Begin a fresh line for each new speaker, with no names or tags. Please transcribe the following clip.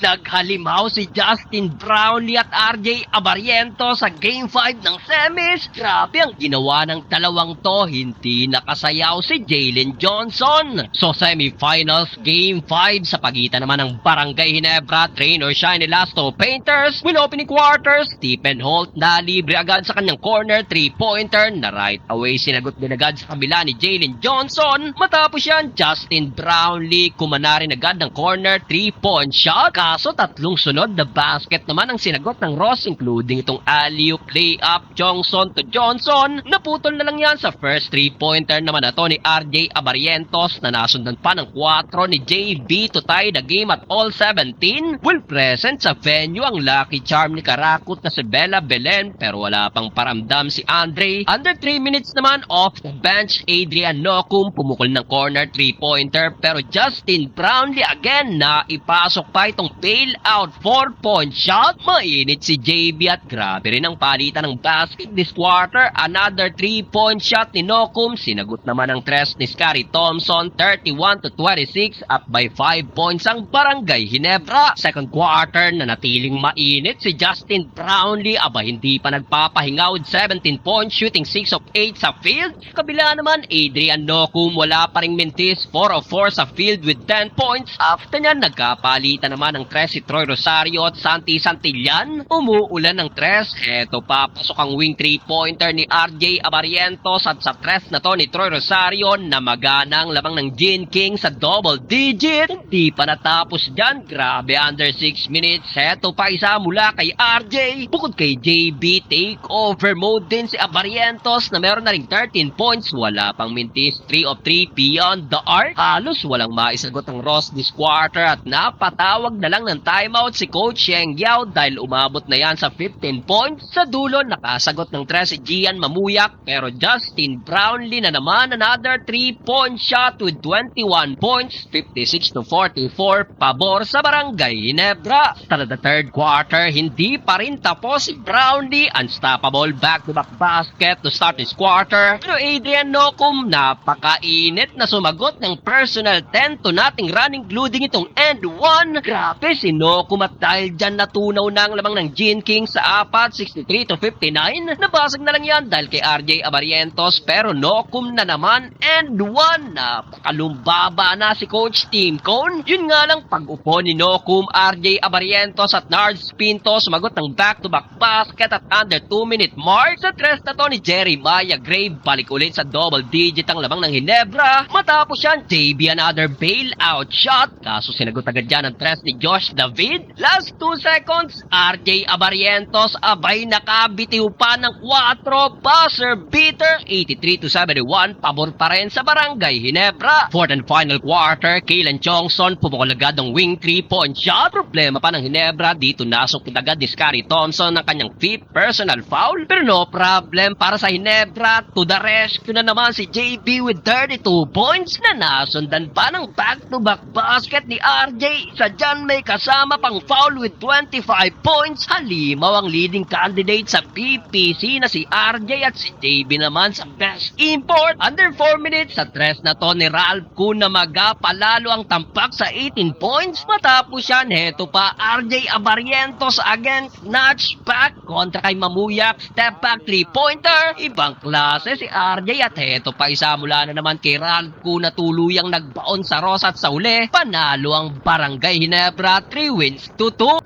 Naghalimaw si Justin Brownlee at RJ Abariento sa Game 5 ng semis. Grabe ang ginawa ng dalawang to, hindi nakasayaw si Jalen Johnson. So semifinals Game 5 sa pagitan naman ng Barangay Ginebra, Train or Shine Elasto Painters. Will opening quarters, Stephen Holt na libre agad sa kanyang corner 3-pointer na right away sinagot din agad sa kabila ni Jalen Johnson. Matapos yan, Justin Brownlee kumana rin agad ng corner 3-point shot. Kaso tatlong sunod na basket naman ang sinagot ng Ross, including itong alley-oop layup Johnson to Johnson. Naputol na lang yan sa first 3-pointer naman na to ni RJ Abarientos na nasundan pa ng 4 ni JB to tie the game at all 17. Well present sa venue ang lucky charm ni Karakut na si Bella Belen pero wala pang paramdam si Andre. Under 3 minutes naman off the bench, Adrian Nocum pumukol ng corner 3-pointer pero Justin Brownlee again na ipasok pa itong bailout 4-point shot. Mainit si JB at grabe rin ang palitan ng basket this quarter. Another 3-point shot ni Nocum. Sinagot naman ang tres ni Scottie Thompson 31-26, up by 5 points ang Barangay Ginebra. Second quarter na natiling mainit si Justin Brownlee. Aba hindi pa nagpapahinga with 17 points, shooting 6 of 8 sa field. Kabila naman Adrian Nocum wala pa ring mintis, 4 of 4 sa field with 10 points. After niyan nagkapalitan naman ng tres si Troy Rosario at Santi Santillan. Umuulan ng tres. Eto pa, pasok ang wing 3-pointer ni RJ Abarientos at sa tres na to ni Troy Rosario na maganang lamang ng Gene King sa double digit. Hindi pa natapos dyan. Grabe, under 6 minutes. Eto pa isa mula kay RJ. Bukod kay JB, take over mode din si Abarientos na meron na ring 13 points. Wala pang mintis, 3 of 3 beyond the arc. Halos walang maisagot ang Ross this quarter at napatawag na lang ng timeout si Coach Sheng Yao dahil umabot na yan sa 15 points. Sa dulo, nakasagot ng tres si Gian Mamuyak pero Justin Brownlee na naman another 3-point shot with 21 points, 56-44, pabor sa Barangay Ginebra. Tara the third quarter, hindi pa rin tapos si Brownlee. Unstoppable back-to-back basket to start this quarter. Pero Adrian Nocum, napakainit na sumagot ng personal 10-0 run including itong end 1. Grabe si Nocum at dahil dyan natunaw na ang lamang ng Gene King sa apat, 63-59. Nabasag na lang yan dahil kay RJ Abarientos pero Nocum na naman end 1. Napakalumbaba na si Coach Tim Cone. Yun nga lang pag-upo ni Nocum, RJ Abarientos at Nards Pinto sumagot ng back-to-back basket at under 2-minute mark. Sa tres na to ni Jeremiah Grave, balik ulit sa double digit ang lamang ng Ginebra. Matapos yan, JB another bailout shot. Kaso sinagot agad dyan ang tres ni Josh David. Last 2 seconds, RJ Abarientos abay nakabitiw pa ng 4 buzzer beater, 83-71, pabor pa rin sa Barangay Ginebra. Fourth and final quarter, Kaylan Johnson pumukol agad ng wing 3-point shot. Problema pa ng Ginebra, dito nasok agad ni Scottie Thompson ng kanyang 5th personal foul. Pero no problem para sa Ginebra, to the rescue na naman si JB with 32 points na nasundan pa ng back-to-back basket ni RJ. Sa dyan may kasama pang foul with 25 points. Halimaw ang leading candidate sa PPC na si RJ at si JB naman sa best import. Under 4 minutes sa tres na to ni Ralph Cunamaga, palalo ang tampak sa 18 points. Matapos yan, heto pa RJ Abarientos again, snatch back kontra kay Mamuyak, step back 3-pointer. Ibang klase si RJ at heto pa isa mula na naman kay Ralph Cuna, tuluyang nagbaon sa Ross at sa uli. Panalo ang Barangay Ginebra, 3 wins to 2.